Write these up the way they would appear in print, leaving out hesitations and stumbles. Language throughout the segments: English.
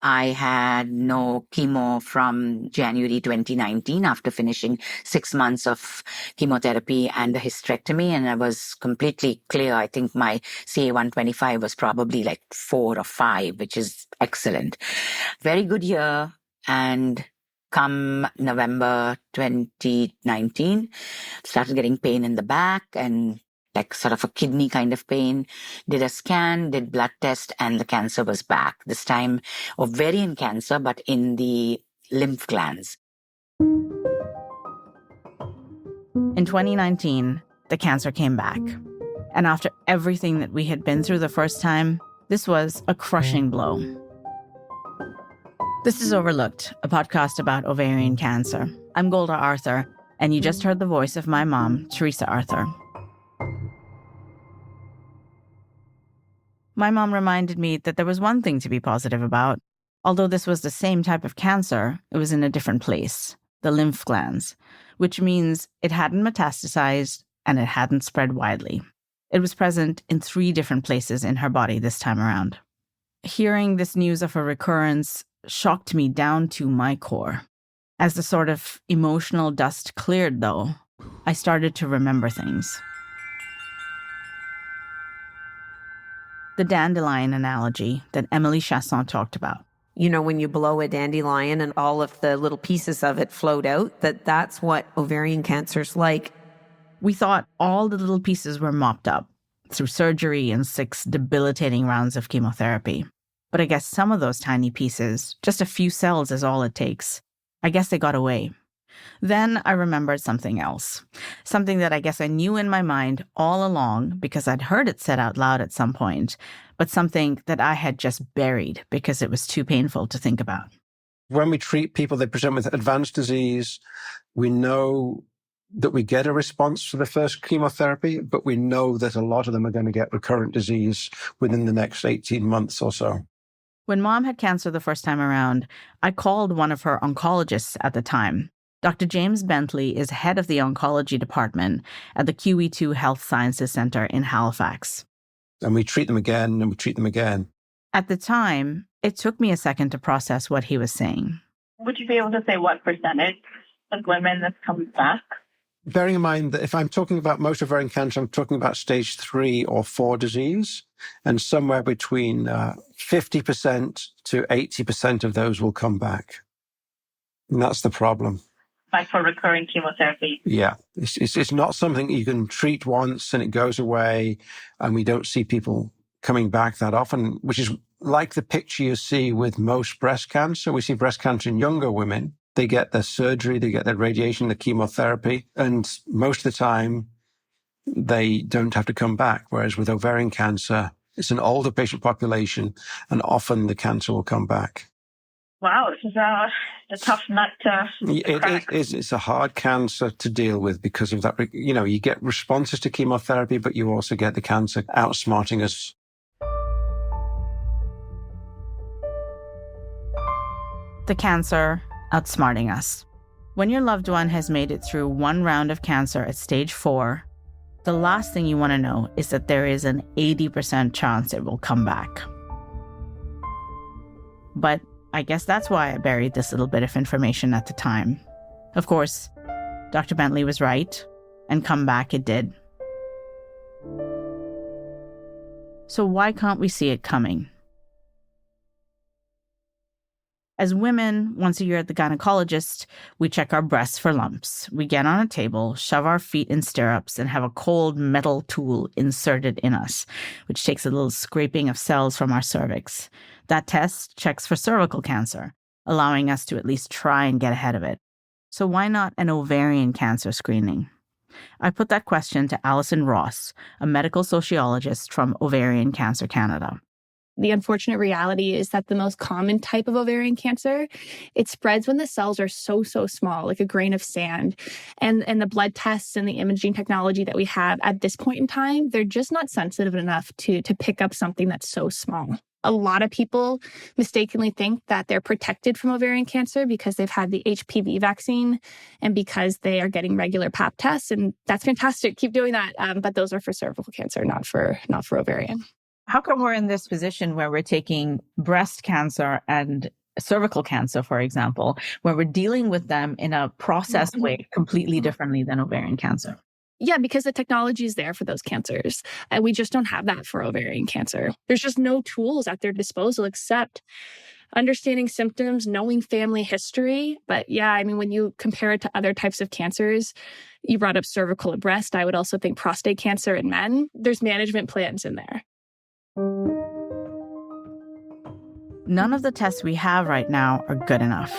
I had no chemo from January 2019 after finishing 6 months of chemotherapy and a hysterectomy. And I was completely clear. I think my CA-125 was probably like 4 or 5, which is excellent. Very good year. And come November 2019, started getting pain in the back and like sort of a kidney kind of pain, did a scan, did blood test, and the cancer was back. This time ovarian cancer, but in the lymph glands. In 2019, the cancer came back. And after everything that we had been through the first time, this was a crushing blow. This is Overlooked, a podcast about ovarian cancer. I'm Golda Arthur, and you just heard the voice of my mom, Teresa Arthur. My mom reminded me that there was one thing to be positive about. Although this was the same type of cancer, it was in a different place, the lymph glands, which means it hadn't metastasized and it hadn't spread widely. It was present in 3 different places in her body this time around. Hearing this news of a recurrence shocked me down to my core. As the sort of emotional dust cleared, though, I started to remember things. The dandelion analogy that Emily Chasson talked about. You know, when you blow a dandelion and all of the little pieces of it float out, that's what ovarian cancer's like. We thought all the little pieces were mopped up through surgery and 6 debilitating rounds of chemotherapy. But I guess some of those tiny pieces, just a few cells is all it takes. I guess they got away. Then I remembered something else. Something that I guess I knew in my mind all along because I'd heard it said out loud at some point, but something that I had just buried because it was too painful to think about. When we treat people, they present with advanced disease. We know that we get a response to the first chemotherapy, but we know that a lot of them are going to get recurrent disease within the next 18 months or so. When Mom had cancer the first time around, I called one of her oncologists at the time. Dr. James Bentley is head of the oncology department at the QE2 Health Sciences Center in Halifax. And we treat them again and we treat them again. At the time, it took me a second to process what he was saying. Would you be able to say what percentage of women this comes back? Bearing in mind that if I'm talking about most ovarian cancer, I'm talking about stage 3 or 4 disease, and somewhere between 50% to 80% of those will come back. And that's the problem. Like for recurring chemotherapy? Yeah. It's not something you can treat once and it goes away, and we don't see people coming back that often, which is like the picture you see with most breast cancer. We see breast cancer in younger women. They get their surgery, they get their radiation, the chemotherapy, and most of the time they don't have to come back. Whereas with ovarian cancer, it's an older patient population and often the cancer will come back. Wow, this is a tough nut to crack. It is. It's a hard cancer to deal with because of that. You know, you get responses to chemotherapy, but you also get the cancer outsmarting us. The cancer outsmarting us. When your loved one has made it through 1 round of cancer at stage 4, the last thing you want to know is that there is an 80% chance it will come back. But I guess that's why I buried this little bit of information at the time. Of course, Dr. Bentley was right, and come back it did. So why can't we see it coming? As women, once a year at the gynecologist, we check our breasts for lumps. We get on a table, shove our feet in stirrups, and have a cold metal tool inserted in us, which takes a little scraping of cells from our cervix. That test checks for cervical cancer, allowing us to at least try and get ahead of it. So why not an ovarian cancer screening? I put that question to Alison Ross, a medical sociologist from Ovarian Cancer Canada. The unfortunate reality is that the most common type of ovarian cancer, it spreads when the cells are so small, like a grain of sand. And the blood tests and the imaging technology that we have at this point in time, they're just not sensitive enough to pick up something that's so small. A lot of people mistakenly think that they're protected from ovarian cancer because they've had the HPV vaccine and because they are getting regular pap tests. And that's fantastic. Keep doing that. But those are for cervical cancer, not for ovarian. How come we're in this position where we're taking breast cancer and cervical cancer, for example, where we're dealing with them in a processed way completely differently than ovarian cancer? Yeah, because the technology is there for those cancers. And we just don't have that for ovarian cancer. There's just no tools at their disposal except understanding symptoms, knowing family history. But yeah, I mean, when you compare it to other types of cancers, you brought up cervical and breast. I would also think prostate cancer in men. There's management plans in there. None of the tests we have right now are good enough.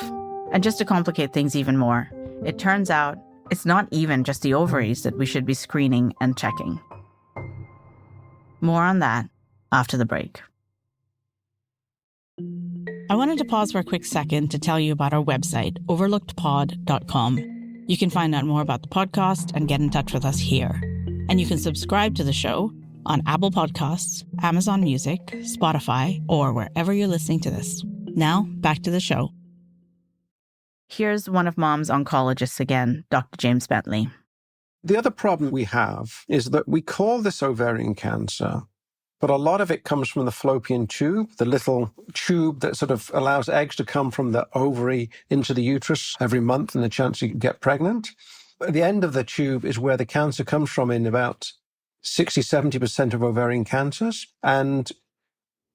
And just to complicate things even more, it turns out it's not even just the ovaries that we should be screening and checking. More on that after the break. I wanted to pause for a quick second to tell you about our website, overlookedpod.com. You can find out more about the podcast and get in touch with us here. And you can subscribe to the show on Apple Podcasts, Amazon Music, Spotify, or wherever you're listening to this. Now, back to the show. Here's one of Mom's oncologists again, Dr. James Bentley. The other problem we have is that we call this ovarian cancer, but a lot of it comes from the fallopian tube, the little tube that sort of allows eggs to come from the ovary into the uterus every month and the chance you can get pregnant. At the end of the tube is where the cancer comes from in about 60-70% of ovarian cancers. And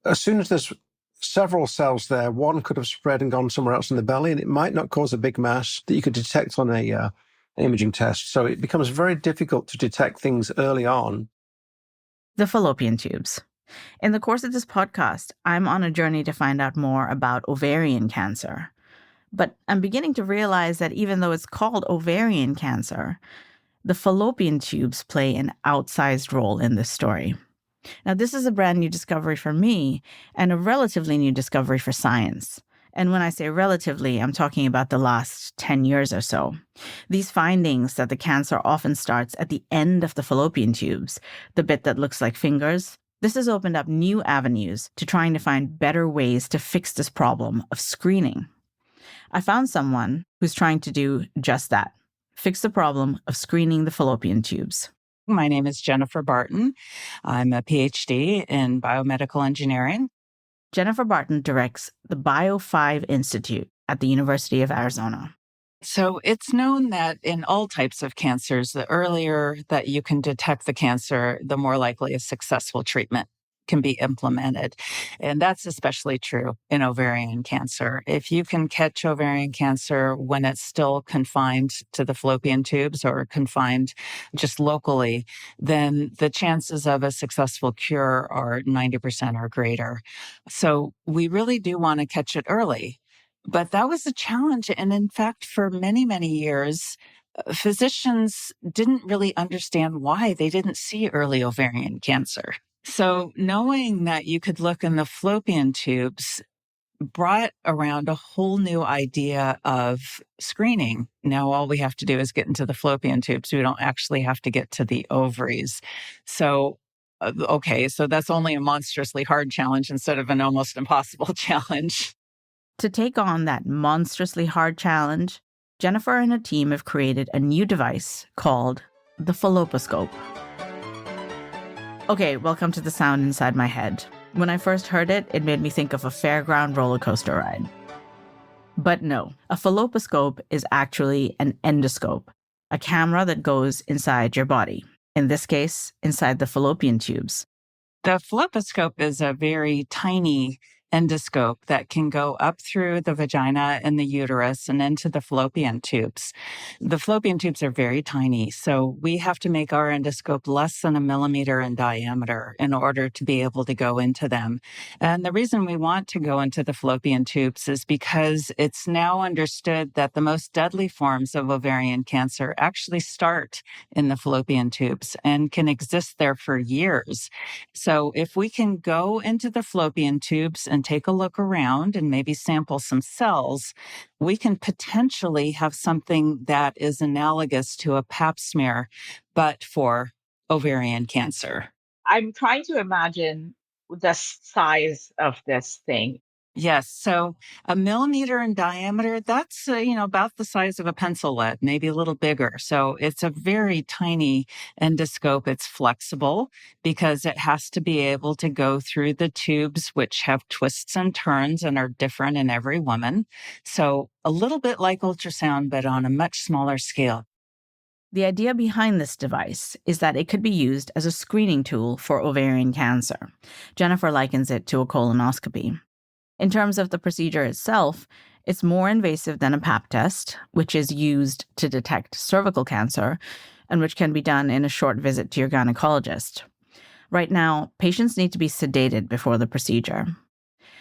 as soon as there's several cells there, one could have spread and gone somewhere else in the belly, and it might not cause a big mass that you could detect on a imaging test. So it becomes very difficult to detect things early on. The fallopian tubes. In the course of this podcast, I'm on a journey to find out more about ovarian cancer. But I'm beginning to realize that even though it's called ovarian cancer, the fallopian tubes play an outsized role in this story. Now, this is a brand new discovery for me and a relatively new discovery for science. And when I say relatively, I'm talking about the last 10 years or so. These findings that the cancer often starts at the end of the fallopian tubes, the bit that looks like fingers, this has opened up new avenues to trying to find better ways to fix this problem of screening. I found someone who's trying to do just that, fix the problem of screening the fallopian tubes. My name is Jennifer Barton. I'm a PhD in biomedical engineering. Jennifer Barton directs the Bio5 Institute at the University of Arizona. So it's known that in all types of cancers, the earlier that you can detect the cancer, the more likely a successful treatment can be implemented. And that's especially true in ovarian cancer. If you can catch ovarian cancer when it's still confined to the fallopian tubes or confined just locally, then the chances of a successful cure are 90% or greater. So we really do want to catch it early. But that was a challenge. And in fact, for many, many years, physicians didn't really understand why they didn't see early ovarian cancer. So knowing that you could look in the fallopian tubes brought around a whole new idea of screening. Now all we have to do is get into the fallopian tubes. We don't actually have to get to the ovaries. So, so that's only a monstrously hard challenge instead of an almost impossible challenge. To take on that monstrously hard challenge, Jennifer and her team have created a new device called the falloposcope. Okay, welcome to the sound inside my head. When I first heard it, it made me think of a fairground roller coaster ride. But no, a falloposcope is actually an endoscope, a camera that goes inside your body. In this case, inside the fallopian tubes. The falloposcope is a very tiny endoscope that can go up through the vagina and the uterus and into the fallopian tubes. The fallopian tubes are very tiny, so we have to make our endoscope less than 1 millimeter in diameter in order to be able to go into them. And the reason we want to go into the fallopian tubes is because it's now understood that the most deadly forms of ovarian cancer actually start in the fallopian tubes and can exist there for years. So if we can go into the fallopian tubes and take a look around and maybe sample some cells, we can potentially have something that is analogous to a pap smear, but for ovarian cancer. I'm trying to imagine the size of this thing. Yes. So a millimeter in diameter, that's, about the size of a pencil lead, maybe a little bigger. So it's a very tiny endoscope. It's flexible because it has to be able to go through the tubes, which have twists and turns and are different in every woman. So a little bit like ultrasound, but on a much smaller scale. The idea behind this device is that it could be used as a screening tool for ovarian cancer. Jennifer likens it to a colonoscopy. In terms of the procedure itself, it's more invasive than a Pap test, which is used to detect cervical cancer and which can be done in a short visit to your gynecologist. Right now, patients need to be sedated before the procedure.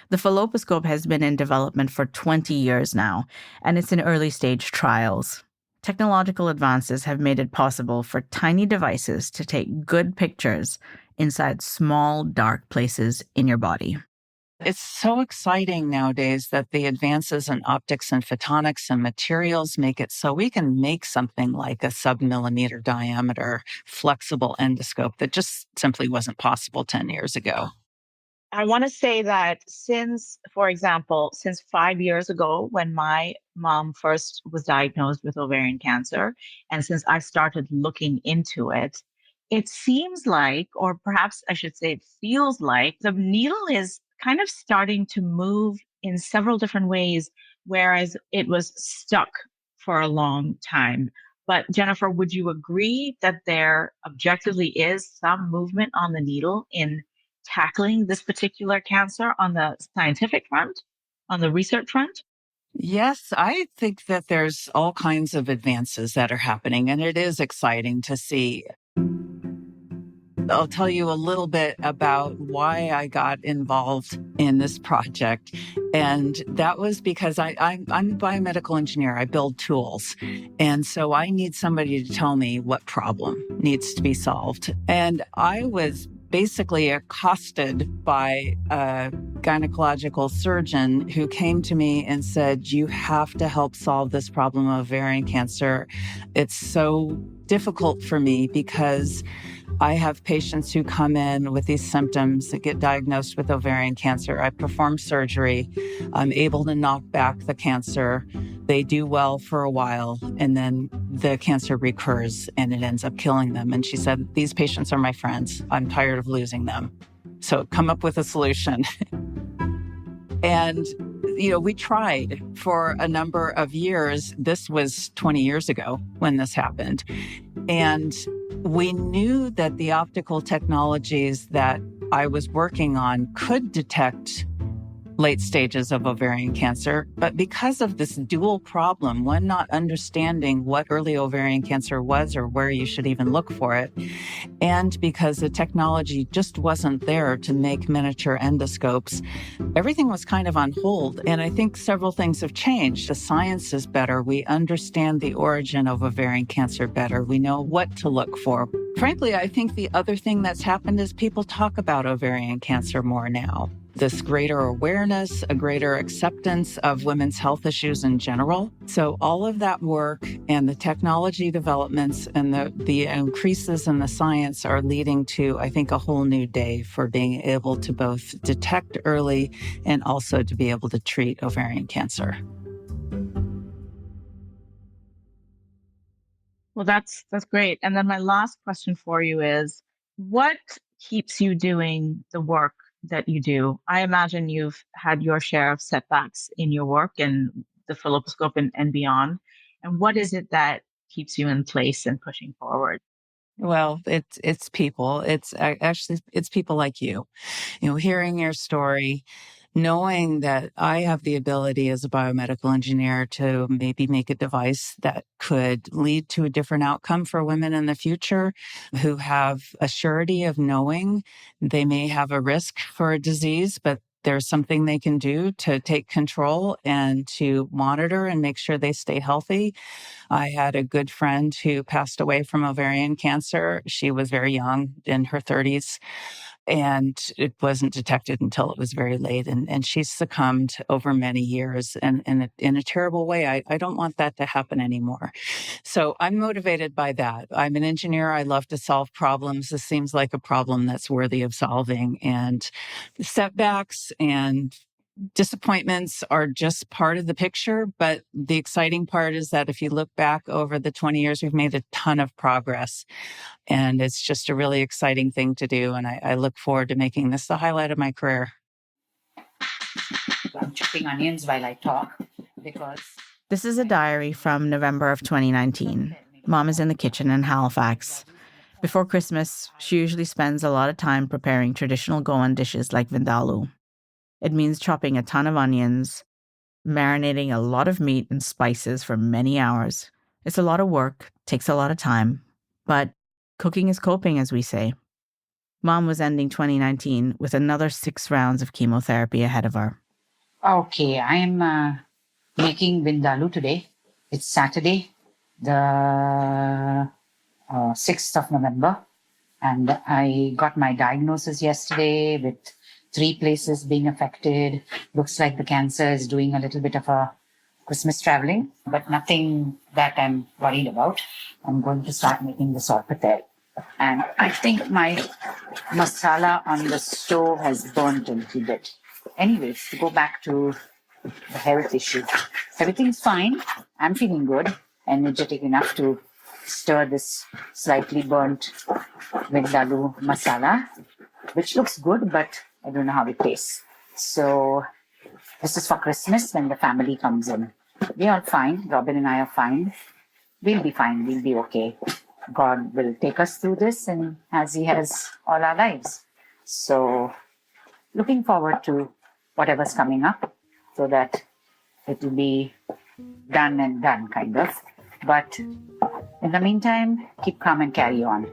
The falloposcope has been in development for 20 years now, and it's in early stage trials. Technological advances have made it possible for tiny devices to take good pictures inside small, dark places in your body. It's so exciting nowadays that the advances in optics and photonics and materials make it so we can make something like a sub-millimeter diameter flexible endoscope that just simply wasn't possible 10 years ago. I want to say that since, for example, since 5 years ago, when my mom first was diagnosed with ovarian cancer, and since I started looking into it, it seems like, or perhaps I should say, it feels like the needle is kind of starting to move in several different ways, whereas it was stuck for a long time. But Jennifer, would you agree that there objectively is some movement on the needle in tackling this particular cancer on the scientific front, on the research front? Yes, I think that there's all kinds of advances that are happening, and it is exciting to see. I'll tell you a little bit about why I got involved in this project. And that was because I'm a biomedical engineer. I build tools. And so I need somebody to tell me what problem needs to be solved. And I was basically accosted by a gynecological surgeon who came to me and said, "You have to help solve this problem of ovarian cancer. It's so difficult for me because I have patients who come in with these symptoms that get diagnosed with ovarian cancer. I perform surgery. I'm able to knock back the cancer. They do well for a while, and then the cancer recurs and it ends up killing them." And she said, "These patients are my friends. I'm tired of losing them. So come up with a solution." And, we tried for a number of years. This was 20 years ago when this happened. And we knew that the optical technologies that I was working on could detect late stages of ovarian cancer. But because of this dual problem, one, not understanding what early ovarian cancer was or where you should even look for it, and because the technology just wasn't there to make miniature endoscopes, everything was kind of on hold. And I think several things have changed. The science is better. We understand the origin of ovarian cancer better. We know what to look for. Frankly, I think the other thing that's happened is people talk about ovarian cancer more now. This greater awareness, a greater acceptance of women's health issues in general. So all of that work and the technology developments and the increases in the science are leading to, I think, a whole new day for being able to both detect early and also to be able to treat ovarian cancer. Well, that's great. And then my last question for you is, what keeps you doing the work that you do? I imagine you've had your share of setbacks in your work and the philoscope and beyond. And what is it that keeps you in place and pushing forward? Well, it's people. It's people like you. Hearing your story, knowing that I have the ability as a biomedical engineer to maybe make a device that could lead to a different outcome for women in the future who have a surety of knowing they may have a risk for a disease, but there's something they can do to take control and to monitor and make sure they stay healthy. I had a good friend who passed away from ovarian cancer. She was very young, in her 30s. And it wasn't detected until it was very late. And she succumbed over many years and in a terrible way. I don't want that to happen anymore. So I'm motivated by that. I'm an engineer. I love to solve problems. This seems like a problem that's worthy of solving. And setbacks and Disappointments are just part of the picture, but the exciting part is that if you look back over the 20 years, we've made a ton of progress. And it's just a really exciting thing to do. And I look forward to making this the highlight of my career. I'm chopping onions while I talk because This is a diary from November of 2019. Mom is in the kitchen in Halifax. Before Christmas, she usually spends a lot of time preparing traditional Goan dishes like vindaloo. It means chopping a ton of onions, marinating a lot of meat and spices for many hours. It's a lot of work, takes a lot of time, but cooking is coping, as we say. Mom was ending 2019 with another 6 rounds of chemotherapy ahead of her. okay, I'm making vindaloo today. It's Saturday, the 6th of November, and I got my diagnosis yesterday with 3 places being affected. Looks like the cancer is doing a little bit of a Christmas traveling, but nothing that I'm worried about. I'm going to start making the sorpatel. And I think my masala on the stove has burnt a little bit. Anyways, to go back to the health issue. Everything's fine. I'm feeling good, energetic enough to stir this slightly burnt vindaloo masala, which looks good, but I don't know how it tastes. So this is for Christmas when the family comes in. We're all fine. Robin and I are fine. We'll be fine. We'll be okay. God will take us through this, and as He has all our lives. So looking forward to whatever's coming up so that it will be done and done, kind of. But in the meantime, keep calm and carry on.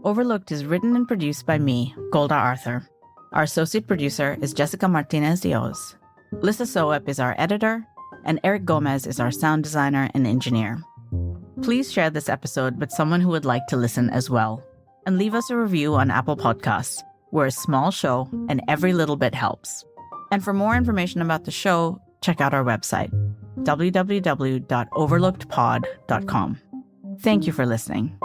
Overlooked is written and produced by me, Golda Arthur. Our associate producer is Jessica Martinez Dios. Lisa Soep is our editor, and Eric Gomez is our sound designer and engineer. Please share this episode with someone who would like to listen as well. And leave us a review on Apple Podcasts. We're a small show, and every little bit helps. And for more information about the show, check out our website, www.overlookedpod.com. Thank you for listening.